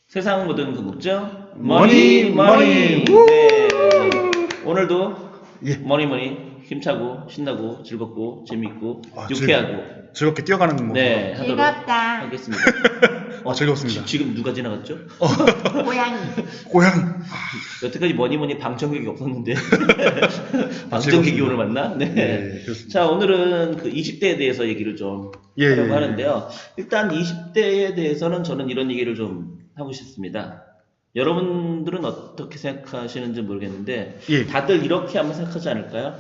세상 모든 궁금증 머니, 머니. 머니. 네. 오늘도 예. 머니 힘차고 신나고 즐겁고 재밌고 아, 유쾌하고 즐겁게 뛰어가는 모습. 네 하도록 즐겁다. 하겠습니다. 즐겁습니다. 지금 누가 지나갔죠? 고양이. 고양이. 여태까지 머니 방청객이 없었는데 방청객이 즐겁습니다. 오늘 만나? 네. 네, 그렇습니다. 자 오늘은 그 20대에 대해서 얘기를 좀 예, 하려고 예, 예. 하는데요. 일단 20대에 대해서는 저는 이런 얘기를 좀 하고 싶습니다. 여러분들은 어떻게 생각하시는지 모르겠는데 예. 다들 이렇게 한번 생각하지 않을까요?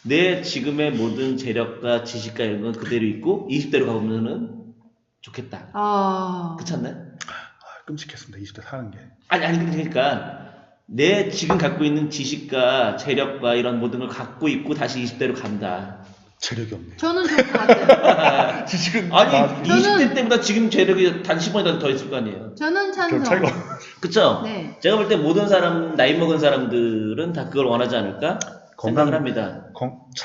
내 지금의 모든 재력과 지식과 이런 건 그대로 있고 20대로 가보면은 좋겠다. 그렇지 않나요? 끔찍했습니다. 20대 사는 게. 아니 그러니까 내 지금 갖고 있는 지식과 재력과 이런 모든 걸 갖고 있고 다시 20대로 간다. 재력이 없네. 저는 좋을 것 같아요. 지금 아니 나- 20대 때보다 지금 재력이 단 10번이라도 더 있을 거 아니에요. 저는 별 찬성. 차이가. 그쵸? 네. 제가 볼 때 모든 사람 나이 먹은 사람들은 다 그걸 원하지 않을까 건강- 생각을 합니다.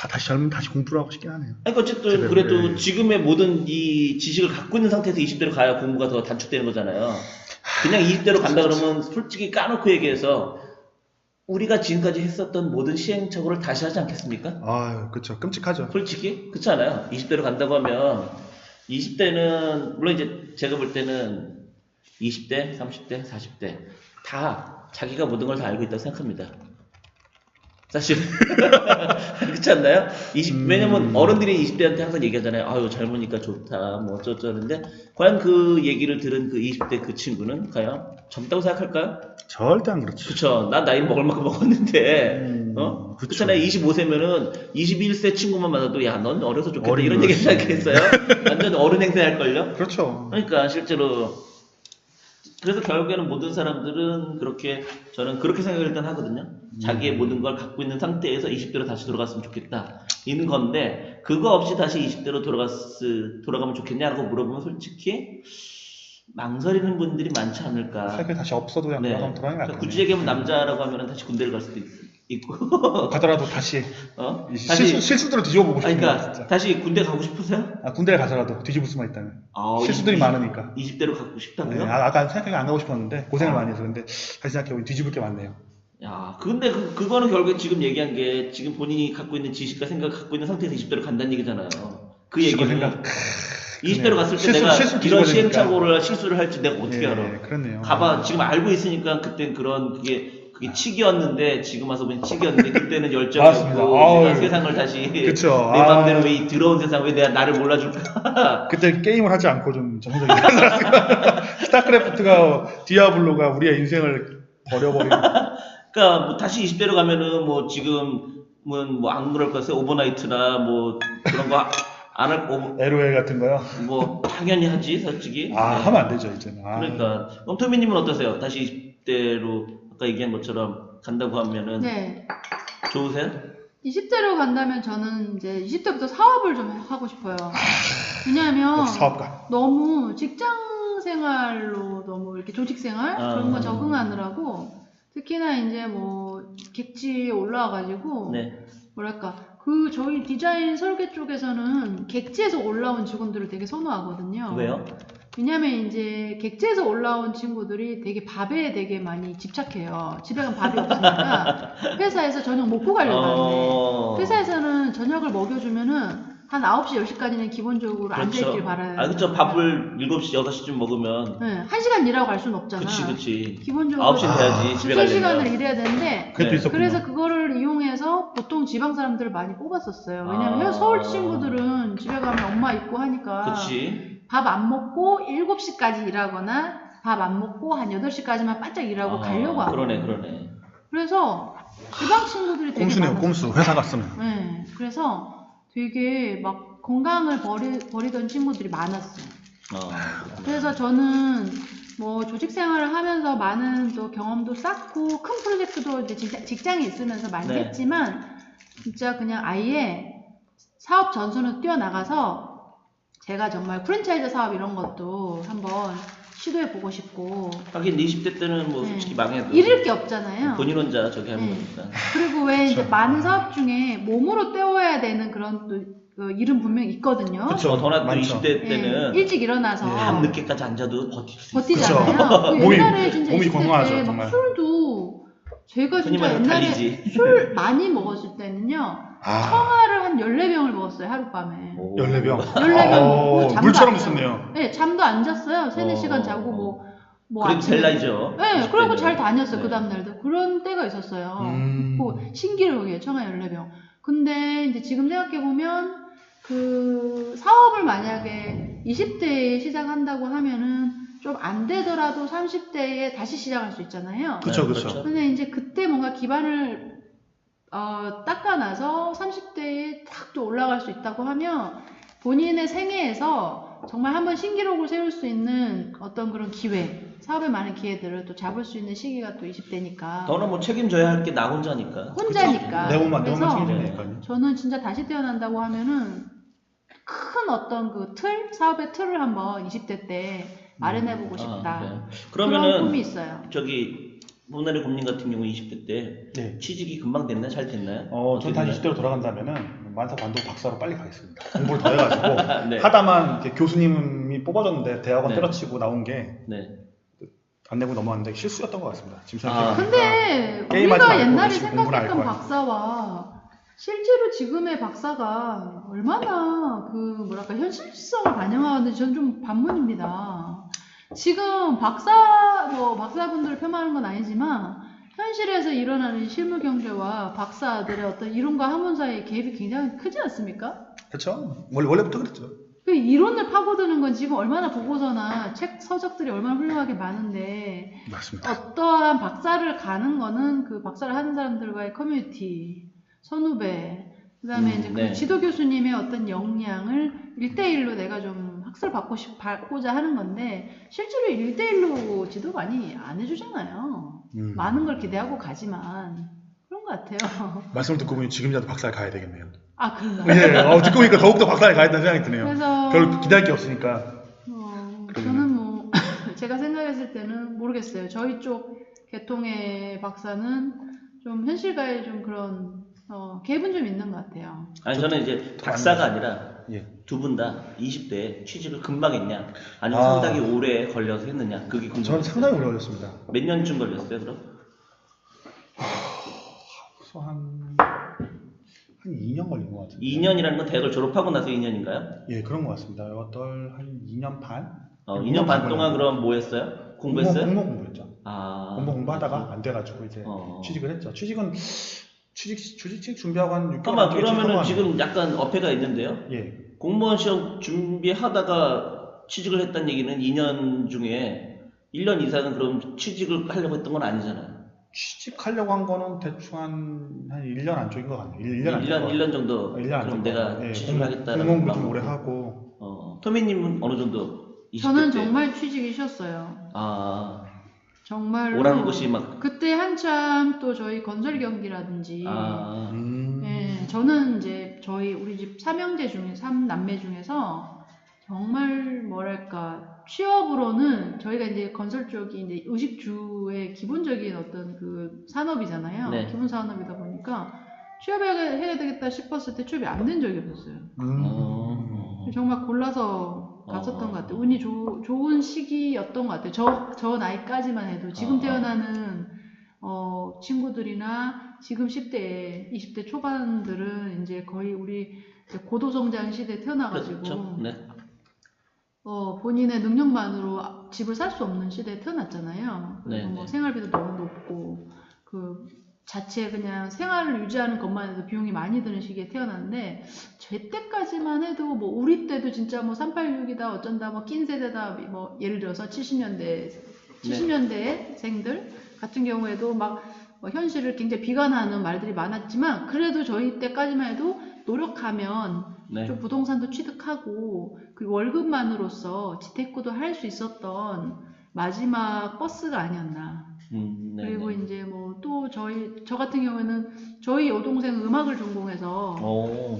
다시 젊으면 다시 공부를 하고 싶긴 하네요. 아니 어쨌든 제대로, 그래도 예. 지금의 모든 이 지식을 갖고 있는 상태에서 20대로 가야 공부가 더 단축되는 거잖아요. 그냥 20대로 간다 그러면 솔직히 까놓고 얘기해서 우리가 지금까지 했었던 모든 시행착오를 다시 하지 않겠습니까? 그렇죠. 끔찍하죠. 솔직히 그렇지 않아요. 20대로 간다고 하면 20대는 물론 이제 제가 볼 때는 20대, 30대, 40대 다 자기가 모든 걸 다 알고 있다고 생각합니다. 사실 그렇지 않나요? 왜냐면 어른들이 20대한테 항상 얘기하잖아요. 아유 젊으니까 좋다 뭐 어쩌저는데 과연 그 얘기를 들은 그 20대 그 친구는 과연 젊다고 생각할까요? 절대 안 그렇죠. 그쵸. 난 나이 먹을 만큼 먹었는데, 그쵸. 그렇잖아요. 25세면은 21세 친구만 만나도, 야, 넌 어려서 좋겠다. 어린 이런 얘기 거지. 하지 않겠어요? 완전 어른 행세할걸요? 그렇죠. 그러니까, 실제로. 그래서 결국에는 모든 사람들은 그렇게, 저는 그렇게 생각을 일단 하거든요. 자기의 모든 걸 갖고 있는 상태에서 20대로 다시 돌아갔으면 좋겠다. 있는 건데, 그거 없이 다시 20대로 돌아가면 좋겠냐라고 물어보면 솔직히, 망설이는 분들이 많지 않을까. 살게 다시 없어도 그냥 돌아가면 그러니까 낫거든요. 굳이 얘기하면 남자라고 하면 다시 군대를 갈 수도 있고. 가더라도 다시 다시 실수들을 뒤져보고 아니, 싶은 그러니까 진짜. 다시 군대 가고 싶으세요? 군대를 가서라도 뒤집을 수만 있다면. 실수들이 많으니까. 20대로 가고 싶다고요? 네, 아까 생각해 안 가고 싶었는데 고생을 아. 많이 해서 근데 다시 생각해보니 뒤집을 게 많네요. 야, 근데 그거는 결국에 지금 얘기한 게 지금 본인이 갖고 있는 지식과 생각 갖고 있는 상태에서 20대로 간다는 얘기잖아요. 그 지식과 얘기는 생각. 20대로 갔을 때 실수 내가 뒤집어야 이런 되니까. 시행착오를 실수를 할지 내가 어떻게 알아? 그렇네요. 가봐 지금 알고 있으니까 그땐 그게 치기였는데 지금 와서 보니 치기였는데 그때는 열정이었고 맞습니다. 내가 아유. 세상을 다시 그쵸. 내 맘대로 이 더러운 세상 왜 내가 나를 몰라줄까? 그때 게임을 하지 않고 좀 정상적인 스타크래프트가 디아블로가 우리의 인생을 버려버리는. 그러니까 뭐 다시 20대로 가면은 뭐 지금은 뭐 안 그럴 것 같아요. 오버나이트나 뭐 그런 거 안 할 거고 LOL 같은 거요. 뭐 당연히 하지 솔직히. 네. 하면 안 되죠 이제는. 그러니까 토미님은 어떠세요? 다시 20대로 아까 얘기한 것처럼 간다고 하면은 네. 좋으세요? 20대로 간다면 저는 이제 20대부터 사업을 좀 하고 싶어요. 왜냐하면 역시 사업가. 너무 직장 생활로 너무 이렇게 조직 생활 그런 거 적응하느라고 특히나 이제 뭐 객지에 올라와가지고 네. 뭐랄까 저희 디자인 설계 쪽에서는 객지에서 올라온 직원들을 되게 선호하거든요. 왜요? 왜냐면 이제 객지에서 올라온 친구들이 되게 밥에 되게 많이 집착해요. 집에 가면 밥이 없으니까 회사에서 저녁 먹고 가려고 하는데 회사에서는 저녁을 먹여주면은 한 9시, 10시까지는 기본적으로 앉아있길 바라요. 그렇죠. 밥을 7시, 6시쯤 먹으면 네, 1시간 일하고 갈 수는 없잖아. 그치. 기본적으로 9시는 돼야지 집에 3시간을 가려면. 일해야 되는데 그것도 네. 있었군요. 그래서 그거를 이용해서 보통 지방 사람들을 많이 뽑았었어요. 왜냐면 아. 서울 친구들은 집에 가면 엄마 있고 하니까 그치. 밥 안 먹고 7시까지 일하거나 밥 안 먹고 한 8시까지만 바짝 일하고 가려고 하고. 그러네. 그래서 지방 친구들이 되게 꼼수네요. 많았어요. 꼼수. 회사 갔으면. 네, 그래서 되게 막 건강을 버리던 친구들이 많았어요. 그래서 저는 뭐 조직 생활을 하면서 많은 또 경험도 쌓고 큰 프로젝트도 이제 직장에 있으면서 많이 네. 했지만 진짜 그냥 아예 사업 전선으로 뛰어나가서 제가 정말 프랜차이즈 사업 이런 것도 한번 시도해보고 싶고 하긴 20대 때는 뭐 솔직히 망해도 잃을 게 없잖아요. 본인 혼자 저기 하는 네. 거니까. 그리고 왜 이제 많은 사업 중에 몸으로 때워야 되는 그런 또 그 일은 분명히 있거든요. 그쵸. 더나도 많죠. 20대 때는 일찍 일어나서 밤 늦게까지 앉아도 버틸 수 있어요. 버티잖아요. 그 몸이- 옛날에 진짜 몸이 20대 건강하죠, 때 막 정말. 술도 제가 흔히 진짜 말하는 옛날에 달리지. 술 많이 먹었을 때는요. 아, 청아를 한 14병을 먹었어요, 하룻밤에. 오. 14병. 14병 먹고 잠도 물처럼 안 자고. 드셨네요. 네, 잠도 안 잤어요. 3, 4시간 자고 뭐 그래도 될 아침에- 나이죠. 네, 20대는. 그러고 잘 다녔어요. 네. 그 다음날도. 그런 때가 있었어요. 음. 신기록이에요. 청아 14병. 근데 이제 지금 생각해보면 그 사업을 만약에 20대에 시작한다고 하면은 좀 안 되더라도 30대에 다시 시작할 수 있잖아요. 그쵸, 네, 그쵸. 그렇죠. 근데 이제 그때 뭔가 기반을 닦아놔서 30대에 탁 또 올라갈 수 있다고 하면 본인의 생애에서 정말 한번 신기록을 세울 수 있는 어떤 그런 기회, 사업에 많은 기회들을 또 잡을 수 있는 시기가 또 20대니까. 너는 뭐 책임져야 할 게 나 혼자니까. 혼자니까. 내 몸만 그래서 책임지면 되니까요. 저는 진짜 다시 태어난다고 하면은 큰 어떤 그 사업의 틀을 한번 20대 때 마련해보고 싶다. 네. 그런 그러면은 꿈이 있어요. 저기 문화리 곰님 같은 경우 20대 때 네. 취직이 금방 됐나요? 잘 됐나요? 전 다시 20대로 돌아간다면은 만사 관동 박사로 빨리 가겠습니다. 공부를 더 해가지고 네. 하다만 이렇게 교수님이 뽑아줬는데 대학원 네. 때려치고 나온 게 안 네. 내고 넘어왔는데 실수였던 것 같습니다. 지금 아. 생각해보니까. 근데 게임하지 우리가 말고 옛날에 지금 공부를 할 생각했던 거야. 박사와 실제로 지금의 박사가 얼마나 그 뭐랄까 현실성을 반영하는지 전 좀 반문입니다. 지금 박사분들을 폄하하는 건 아니지만 현실에서 일어나는 실무 경제와 박사들의 어떤 이론과 학문 사이의 갭이 굉장히 크지 않습니까? 그렇죠. 원래부터 그랬죠. 그 이론을 파고드는 건 지금 얼마나 보고서나 책 서적들이 얼마나 훌륭하게 많은데 맞습니다. 어떠한 박사를 가는 거는 그 박사를 하는 사람들과의 커뮤니티, 선후배, 그 다음에 이제 네. 그 지도 교수님의 어떤 역량을 1대1로 내가 좀 학습을 받고자 하는 건데 실제로 1대1로 지도 많이 안 해주잖아요. 많은 걸 기대하고 가지만 그런 것 같아요. 말씀을 듣고 보니 지금이라도 박사를 가야 되겠네요. 아, 그런가요? 예, 듣고 보니까 더욱더 박사를 가야 된다는 생각이 드네요. 그래서 별 기대할 게 없으니까. 저는 뭐 제가 생각했을 때는 모르겠어요. 저희 쪽 계통의 박사는 좀 현실과의 좀 그런 갭은 좀 있는 것 같아요. 아니 저는 이제 박사가 아니라 예. 두 분 다 20대에 취직을 금방 했냐 아니면 아. 상당히 오래 걸려서 했느냐 그게 궁금해요. 저는 상당히 오래 걸렸습니다. 몇 년쯤 걸렸어요 그럼? 그래서 한 2년 걸린 것 같은데. 2년이라는 건 대학을 졸업하고 나서 2년인가요? 예, 그런 것 같습니다. 한 2년 반? 2년 반 동안 그럼 뭐 했어요? 공부했어요? 공부했죠. 아, 공부하다가 안 돼가지고 이제 취직을 했죠. 취직 준비하고 한 6개월. 잠깐만 그러면은 지금 약간 어폐가 있는데요? 예. 공무원 시험 준비하다가 취직을 했다는 얘기는 2년 중에 1년 이상은 그럼 취직을 하려고 했던 건 아니잖아요. 취직하려고 한 거는 대충 한 1년 안쪽인 것 같네요. 1년 정도 1년 안 그럼 될 내가 거예요. 예, 취직을 하겠다는 공무원도 좀 오래 하고. 토미님은 어느 정도 20대 저는 때? 정말 취직이 쉬웠어요. 아, 정말로 오라는 것이 막 그때 한참 또 저희 건설 경기라든지 예, 저는 이제 우리 집 3남매 중에서 정말 뭐랄까 취업으로는 저희가 이제 건설 쪽이 이제 의식주의 기본적인 어떤 그 산업이잖아요. 네. 기본 산업이다 보니까 취업해야 되겠다 싶었을 때 취업이 안 된 적이 없었어요. 정말 골라서 갔었던 것 같아요. 운이 좋은 시기였던 것 같아요. 저 나이까지만 해도 지금 태어나는 친구들이나 지금 10대, 20대 초반들은 이제 거의 우리 고도성장 시대에 태어나가지고 그렇죠. 네. 본인의 능력만으로 집을 살 수 없는 시대에 태어났잖아요. 그리고 네, 뭐 네. 생활비도 너무 높고 그 자체 그냥 생활을 유지하는 것만 해도 비용이 많이 드는 시기에 태어났는데 제 때까지만 해도 뭐 우리 때도 진짜 뭐 386이다 어쩐다 뭐 낀 세대다 뭐 예를 들어서 70년대생들 같은 경우에도 막 현실을 굉장히 비관하는 말들이 많았지만 그래도 저희 때까지만 해도 노력하면 네. 좀 부동산도 취득하고 그 월급만으로서 재테크도 할 수 있었던 마지막 버스가 아니었나. 네, 그리고 네. 이제 뭐 또 저 같은 경우에는 저희 여동생은 음악을 전공해서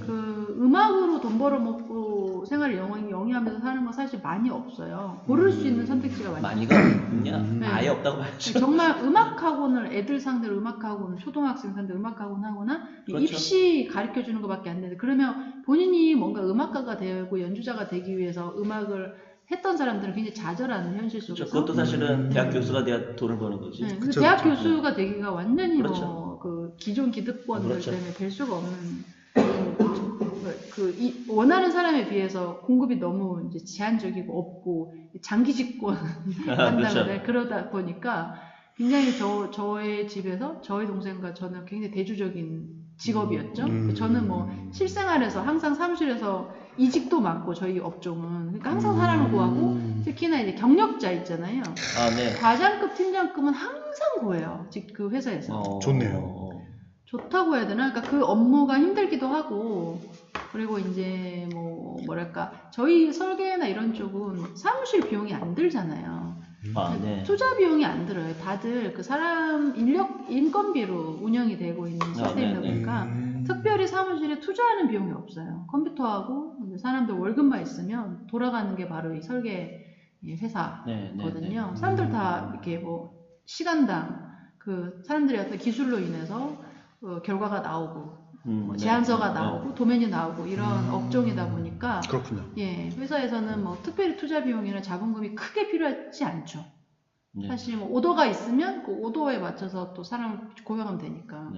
그 음악으로 돈 벌어먹고 생활을 영위하면서 사는 건 사실 많이 없어요. 고를 수 있는 선택지가 많이 많이가 없냐? 네. 아예 없다고 봐야죠. 정말 음악 학원을 애들 상대로 음악 학원, 초등학생 상대로 음악 학원 하거나 그렇죠. 입시 가르쳐 주는 것밖에 안 되는데 그러면 본인이 뭔가 음악가가 되고 연주자가 되기 위해서 음악을 했던 사람들은 굉장히 좌절하는 현실 속에서 그렇죠. 그것도 사실은 대학 교수가 돼야 돈을 버는 거지. 네, 근데 그쵸, 대학 그쵸. 교수가 되기가 완전히 그렇죠. 그 기존 기득권들 그렇죠. 때문에 될 수가 없는 원하는 사람에 비해서 공급이 너무 이제 제한적이고 없고 장기 집권 한다고 그렇죠. 그러다 보니까 굉장히 저의 집에서 저희 동생과 저는 굉장히 대주적인 직업이었죠. 저는 뭐 실생활에서 항상 사무실에서 이직도 많고 저희 업종은 그러니까 항상 사람을 구하고 특히나 이제 경력자 있잖아요. 아, 네. 과장급 팀장급은 항상 구해요. 그 회사에서. 좋네요. 좋다고 해야 되나? 그러니까 그 업무가 힘들기도 하고 그리고 이제 뭐랄까 저희 설계나 이런 쪽은 사무실 비용이 안 들잖아요. 아, 네. 투자 비용이 안 들어요. 다들 그 사람 인건비로 운영이 되고 있는 시스템이다 네, 네. 보니까 특별히 사무실에 투자하는 비용이 없어요. 컴퓨터하고 이제 사람들 월급만 있으면 돌아가는 게 바로 이 설계 회사거든요. 네. 사람들 다 이렇게 뭐 시간당 그 사람들의 어떤 기술로 인해서 결과가 나오고 뭐 제안서가 나오고 도면이 나오고 이런 업종이다 보니까 그렇군요. 예, 회사에서는 뭐 특별히 투자 비용이나 자본금이 크게 필요하지 않죠. 네. 사실 뭐 오더가 있으면 그 오더에 맞춰서 또 사람을 고용하면 되니까.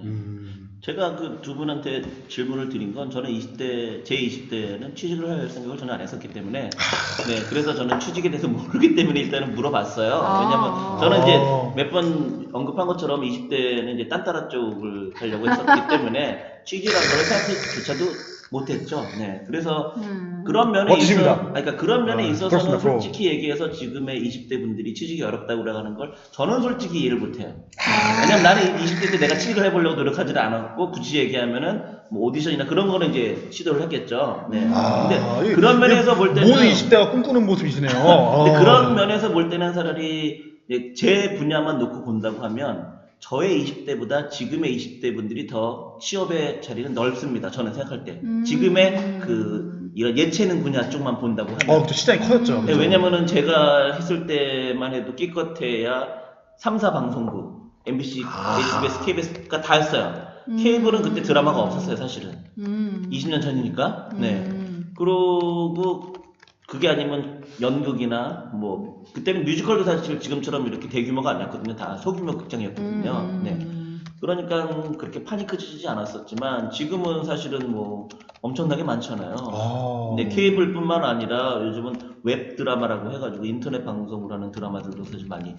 제가 그 두 분한테 질문을 드린 건 저는 제 20대는 취직을 할 생각을 전혀 안 했었기 때문에 네, 그래서 저는 취직에 대해서 모르기 때문에 일단은 물어봤어요. 왜냐면 저는 이제 몇 번 언급한 것처럼 20대는 이제 딴따라 쪽을 가려고 했었기 때문에 취직이라는 걸 생각조차도 못했죠. 네, 그래서 그런 면에 멋지십니다. 그러니까 그런 면에 있어서는 그렇습니다. 솔직히 얘기해서 지금의 20대 분들이 취직이 어렵다고 그러는 걸 저는 솔직히 이해를 못해요. 왜냐면 나는 20대 때 내가 취직을 해보려고 노력하지는 않았고 굳이 얘기하면은 뭐 오디션이나 그런 거는 이제 시도를 했겠죠. 네. 근데 그런 면에서 볼 때는 모든 20대가 꿈꾸는 모습이시네요. 근데 그런 면에서 볼 때는 차라리 제 분야만 놓고 본다고 하면 저의 20대보다 지금의 20대 분들이 더 취업의 자리는 넓습니다. 저는 생각할 때. 지금의 이런 예체능 분야 쪽만 본다고 하면. 또 시장이 커졌죠. 네, 왜냐면은 제가 했을 때만 해도 끼껏해야 3사 방송국, MBC, SBS, KBS가 다 했어요. 케이블은 그때 드라마가 없었어요, 사실은. 20년 전이니까. 네. 그러고 그게 아니면 연극이나 뭐 그때는 뮤지컬도 사실 지금처럼 이렇게 대규모가 아니었거든요. 다 소규모 극장이었거든요. 네. 그러니까 그렇게 판이 크지지 않았었지만 지금은 사실은 뭐 엄청나게 많잖아요. 근데 케이블뿐만 아니라 요즘은 웹 드라마라고 해가지고 인터넷 방송으로 하는 드라마들도 사실 많이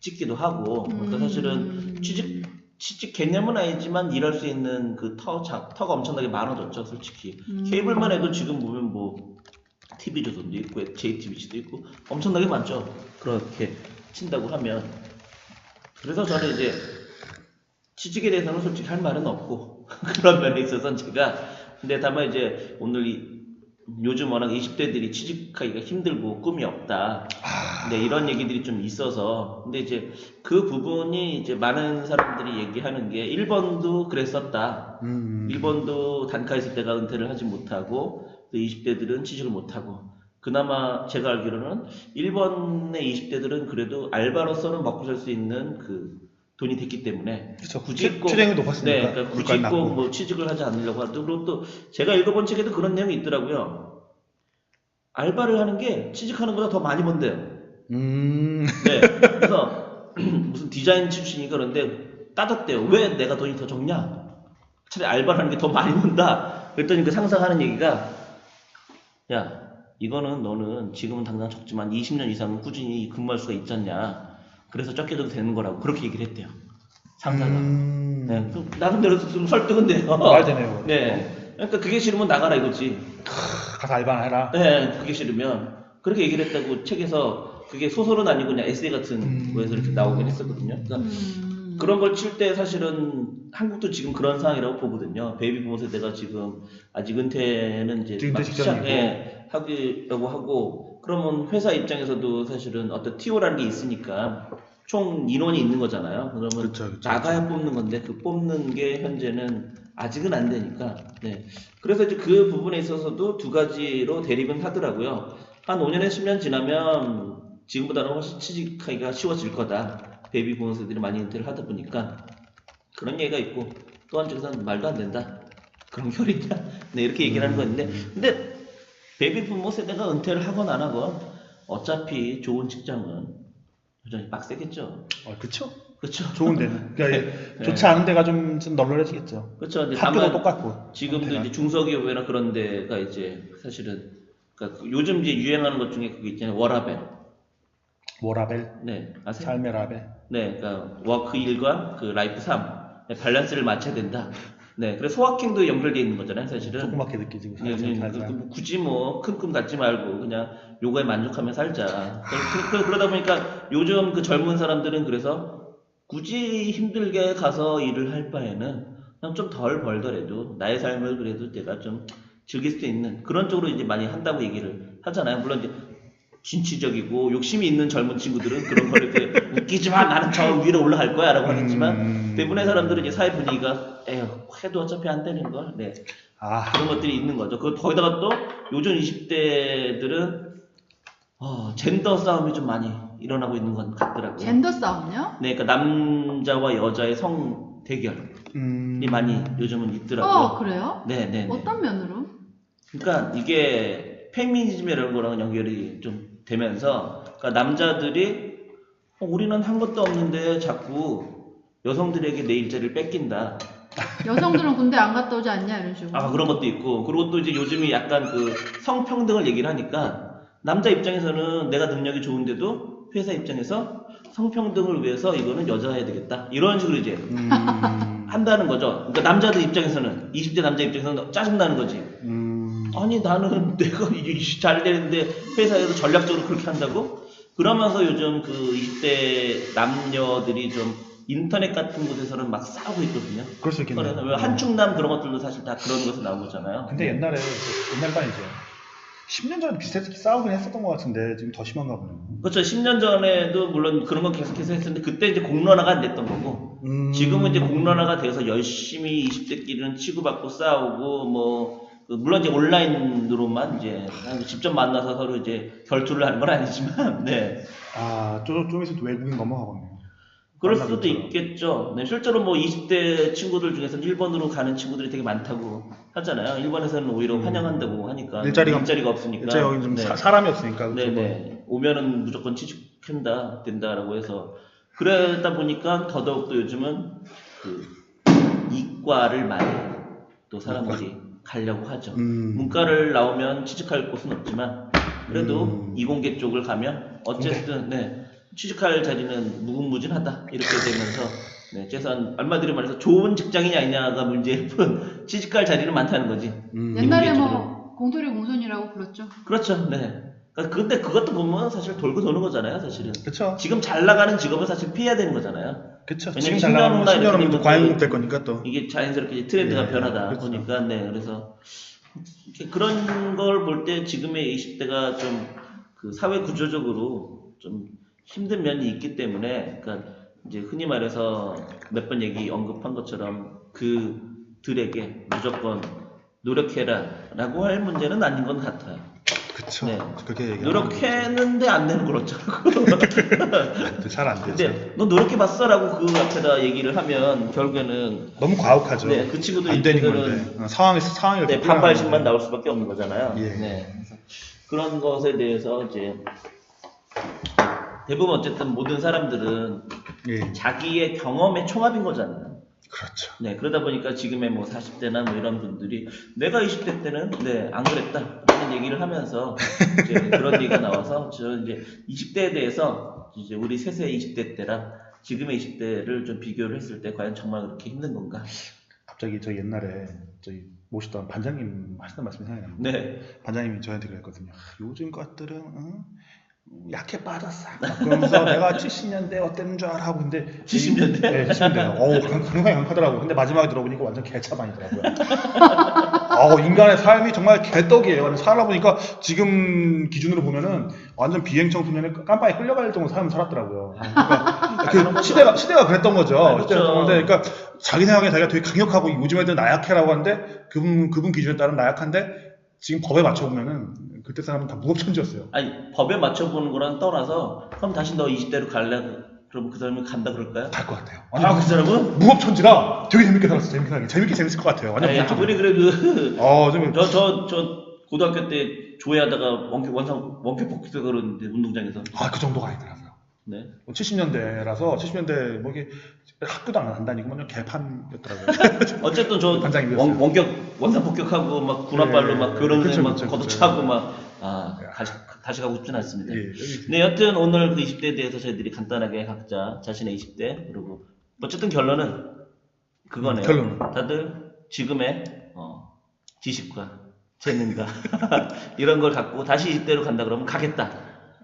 찍기도 하고 그러니까 사실은 취직 개념은 아니지만 일할 수 있는 그 터가 엄청나게 많아졌죠, 솔직히. 케이블만 해도 지금 보면 뭐 TV조선도 있고 JTBC도 있고 엄청나게 많죠. 그렇게 친다고 하면. 그래서 저는 이제 취직에 대해서는 솔직히 할 말은 없고 그런 면에 있어서는 제가 근데 다만 이제 오늘 요즘 워낙 20대들이 취직하기가 힘들고 꿈이 없다. 네, 이런 얘기들이 좀 있어서 근데 이제 그 부분이 이제 많은 사람들이 얘기하는 게 1번도 그랬었다. 1번도 단카 있을 때가 은퇴를 하지 못하고 20대들은 취직을 못하고 그나마 제가 알기로는 1번의 20대들은 그래도 알바로서는 먹고 살 수 있는 그 돈이 됐기 때문에 그렇죠. 굳이 꼭 출생을 높았으니까. 네, 그러니까 굳이 꼭 뭐 취직을 하지 않으려고 하도 그리고 또 제가 읽어본 책에도 그런 내용이 있더라고요. 알바를 하는 게 취직하는 것보다 더 많이 번대요. 네, 그래서 무슨 디자인 출신이니까 그런데 따졌대요. 왜 내가 돈이 더 적냐? 차라리 알바를 하는 게 더 많이 번다. 그랬더니 그 상사하는 얘기가 야, 이거는 너는 지금은 당장 적지만 20년 이상은 꾸준히 근무할 수가 있잖냐. 그래서 적게 줘도 되는 거라고 그렇게 얘기를 했대요. 상사가. 네, 나름대로 좀 설득은 돼요. 말 되네요. 네, 그러니까 그게 싫으면 나가라 이거지. 가서 알바나 해라. 네, 그게 싫으면 그렇게 얘기를 했다고 책에서 그게 소설은 아니고 그냥 에세이 같은 거에서 이렇게 나오긴 했었거든요. 그러니까 그런 걸 칠 때 사실은 한국도 지금 그런 상황이라고 보거든요. 베이비 부모 세대가 지금 아직 은퇴는 이제 막 하려고 하고 그러면 회사 입장에서도 사실은 어떤 TO라는 게 있으니까 총 인원이 있는 거잖아요. 그러면 그쵸. 나가야 뽑는 건데 그 뽑는 게 현재는 아직은 안 되니까. 네. 그래서 이제 그 부분에 있어서도 두 가지로 대립은 하더라고요. 한 5년에서 10년 지나면 지금보다는 훨씬 취직하기가 쉬워질 거다. 베이비 부모세들이 많이 은퇴를 하다 보니까 그런 얘기가 있고, 또 한쪽에서는 말도 안 된다. 그런 결이냐? 네, 이렇게 얘기를 하는 건데, 근데 베이비 부모 세대가 은퇴를 하건 안 하건 어차피 좋은 직장은 여전히 빡세겠죠. 그쵸. 그렇죠. 좋은 데는. 그러니까 네. 좋지 않은 데가 좀 널널해지겠죠. 그렇죠. 이제 학교도 다만 똑같고. 지금도 형태가. 이제 중소기업이나 그런 데가 이제 사실은 그러니까 요즘 이제 유행하는 것 중에 그게 있잖아요. 워라벨. 워라벨, 네, 아세요? 삶의 라벨. 네, 그러니까 워크 일과 그 라이프 삶 밸런스를 맞춰야 된다. 네, 그래서 소확행도 연결되어 있는 거잖아요, 사실은. 조그맣게 느끼지. 네, 굳이 뭐 큰 꿈 갖지 말고 그냥 요거에 만족하며 살자. 그러다 보니까 요즘 그 젊은 사람들은 그래서 굳이 힘들게 가서 일을 할 바에는 그냥 좀 덜 벌더라도 나의 삶을 그래도 내가 좀 즐길 수 있는 그런 쪽으로 이제 많이 한다고 얘기를 하잖아요. 물론 이제 진취적이고 욕심이 있는 젊은 친구들은 그런 걸 이렇게 웃기지만 나는 저 위로 올라갈 거야 라고 하겠지만 대부분의 사람들은 이제 사회 분위기가 에휴 해도 어차피 안 되는 걸 네. 그런 것들이 있는 거죠. 거기다가 또 요즘 20대들은 젠더 싸움이 좀 많이 일어나고 있는 것 같더라고요. 젠더 싸움요? 네, 그러니까 남자와 여자의 성 대결이 많이 요즘은 있더라고요. 그래요? 네. 어떤 면으로? 그러니까 이게 페미니즘이라는 거랑 연결이 좀 되면서, 그러니까 남자들이 우리는 한 것도 없는데 자꾸 여성들에게 내 일자리를 뺏긴다. 여성들은 군대 안 갔다 오지 않냐 이런 식으로. 그런 것도 있고, 그리고 또 이제 요즘이 약간 그 성평등을 얘기를 하니까 남자 입장에서는 내가 능력이 좋은데도 회사 입장에서 성평등을 위해서 이거는 여자가 해야 되겠다. 이런 식으로 이제 한다는 거죠. 그러니까 남자들 입장에서는 20대 남자 입장에서는 짜증나는 거지. 아니 나는 내가 잘 되는데 회사에서 전략적으로 그렇게 한다고? 그러면서 요즘 그 20대 남녀들이 좀 인터넷 같은 곳에서는 막 싸우고 있거든요. 그럴 수 있겠네요. 한충남 그런 것들도 사실 다 그런 것에서 나온 거잖아요. 근데 옛날에 아니죠. 10년 전에 비슷하게 싸우긴 했었던 것 같은데 지금 더 심한가 보네요. 그렇죠. 10년 전에도 물론 그런 건 계속해서 했었는데 그때 이제 공론화가 안 됐던 거고 지금은 이제 공론화가 돼서 열심히 20대끼리는 치고받고 싸우고 뭐 물론 이제 온라인으로만 이제 직접 만나서 서로 이제 결투를 하는 건 아니지만 네. 좀 있으면 외국인 넘어가겠네요. 그럴 수도 있겠죠. 네, 실제로 뭐 20대 친구들 중에서는 일본으로 가는 친구들이 되게 많다고 하잖아요. 일본에서는 오히려 환영한다고 하니까 일자리가 없으니까. 여기 좀 사람이 없으니까. 네네. 오면은 무조건 된다라고 해서 그러다 보니까 더더욱 또 요즘은 그 이과를 많이 또 사람들이 가려고 하죠. 문과를 나오면 취직할 곳은 없지만 그래도 이공계 쪽을 가면 어쨌든 네. 취직할 자리는 무궁무진하다 이렇게 되면서 네, 최소한 얼마 전에 말해서 좋은 직장이냐 아니냐가 문제일 뿐 취직할 자리는 많다는 거지. 옛날에 뭐 공돌이 공손이라고 불렀죠. 그렇죠. 네. 근데 그것도 보면 사실 돌고 도는 거잖아요, 사실은. 그렇죠. 지금 잘 나가는 직업을 사실 피해야 되는 거잖아요. 그렇죠. 지금 잘 나가면 10년 후면 과잉급 될 거니까 또. 이게 자연스럽게 트렌드가 네, 변하다 그렇죠. 보니까 네, 그래서 그런 걸 볼 때 지금의 20대가 좀 그 사회 구조적으로 좀 힘든 면이 있기 때문에, 그러니까 이제 흔히 말해서 몇 번 언급한 것처럼 그들에게 무조건 노력해라라고 할 문제는 아닌 것 같아요. 그쵸. 네. 그렇게 얘기하는 노력했는데 안 되는 걸 어쩌라고. 잘 안 되죠. 근데 너 노력해봤어라고 그 앞에다 얘기를 하면 결국에는 너무 과혹하죠. 네, 그 친구들 안 되는 입장에서는 건데 상황이 네, 반발심만 나올 수밖에 없는 거잖아요. 예. 네. 그래서 그런 것에 대해서 이제 대부분 어쨌든 모든 사람들은 예. 자기의 경험의 총합인 거잖아요. 그렇죠. 네, 그러다 보니까 지금의 뭐 40대나 뭐 이런 분들이 내가 20대 때는 네, 안 그랬다. 라는 얘기를 하면서 이제 그런 얘기가 나와서 저 이제 20대에 대해서 이제 우리 세세 20대 때랑 지금의 20대를 좀 비교를 했을 때 과연 정말 그렇게 힘든 건가? 갑자기 저 옛날에 저희 모시던 반장님 하시던 말씀이 생각납니다. 네. 반장님이 저한테 그랬거든요. 요즘 것들은 약해 빠졌어. 그러면서 내가 70년대 어땠는 줄 알아. 근데 70년대? 네, 70년대. 굉장히 강하더라고. 근데 마지막에 들어보니까 완전 개차반이더라고요. 인간의 삶이 정말 개떡이에요. 살아보니까 지금 기준으로 보면은 완전 비행 청소년에 깜빡이 끌려갈 정도 삶을 살았더라고요. 그러니까 그 시대가 그랬던 거죠. 아, 그렇죠. 시대가 그랬던 건데, 그러니까 자기 생각에 자기가 되게 강력하고 요즘 애들 나약해라고 하는데 그분 기준에 따른 나약한데 지금 법에 맞춰 보면은 그때 사람은 다 무법천지였어요. 아니 법에 맞춰보는 거랑 떠나서 그럼 다시 너 20대로 갈래? 그러면 그 사람이 간다 그럴까요? 갈 것 같아요. 아 그 사람은? 무법천지라 되게 재밌게 살았어. 재밌게 재밌을 것 같아요. 완전 아니 무법천지. 아무리 그래도 좀 저 고등학교 때 조회하다가 원캐 복귀서 그러는데 운동장에서 그 정도가 아니더라고요. 네. 70년대라서 70년대 뭐 이게 학교도 안 다니고 그냥 개판이었더라고요. 어쨌든 저 반장님이었어요. 원상 복귀하고 막 군합발로 예, 막 그런 그쵸, 막 그쵸, 걷어차고 그쵸. 막 다시 가고 싶진 않습니다. 예, 네, 여튼 오늘 그 20대에 대해서 저희들이 간단하게 각자 자신의 20대 그리고 어쨌든 결론은 그거네요. 결론은. 다들 지금의 지식과 재능과 이런 걸 갖고 다시 20대로 간다 그러면 가겠다.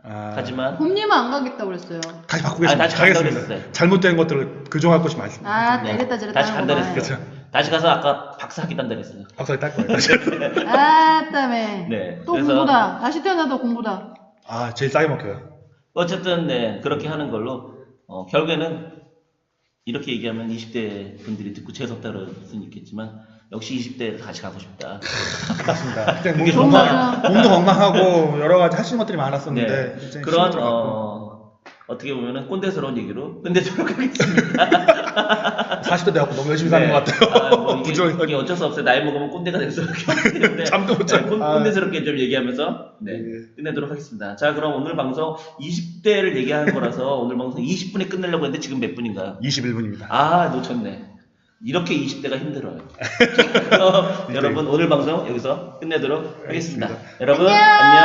하지만 봄님은 안 가겠다고 그랬어요. 다시 바꾸겠습니다. 다시 간다고 가겠습니다. 그랬어요. 잘못된 것들을 교정할 것이 많습니다. 아, 네. 이랬다 저랬다 다시 하는 간다 거만. 그랬어요. 그렇죠. 다시 가서 아까 박사 학위 딴다 그랬어요. 박사를 딸 거예요. 아, 땀에. 네, 또 그래서- 공부다. 다시 태어나도 공부다. 제일 싸게 먹혀요. 어쨌든 네 그렇게 하는 걸로 결국에는 이렇게 얘기하면 20대 분들이 듣고 재수없다 그럴 수는 있겠지만 역시 20대에 다시 가고 싶다. 맞습니다. 그때 그게 좋은 말이야. 몸도 건강하고 여러 가지 할 수 있는 것들이 많았었는데 네. 이제 그런 힘이 들어갔고. 어떻게 보면은 꼰대스러운 얘기로 끝내도록 하겠습니다. 40대 돼갖고 너무 열심히 사는 것 같아요. 이게 부지런히. 어쩔 수 없어요. 나이 먹으면 꼰대가 돼서 그렇기 때문에 잠도 못 자고. 꼰대스럽게 좀 얘기하면서 네, 예. 끝내도록 하겠습니다. 자, 그럼 오늘 방송 20대를 얘기하는 거라서 오늘 방송 20분에 끝내려고 했는데 지금 몇 분인가요? 21분입니다. 아, 놓쳤네. 이렇게 20대가 힘들어요. 그래서 여러분 오늘 방송 여기서 끝내도록 하겠습니다. 알겠습니다. 여러분 안녕. 안녕.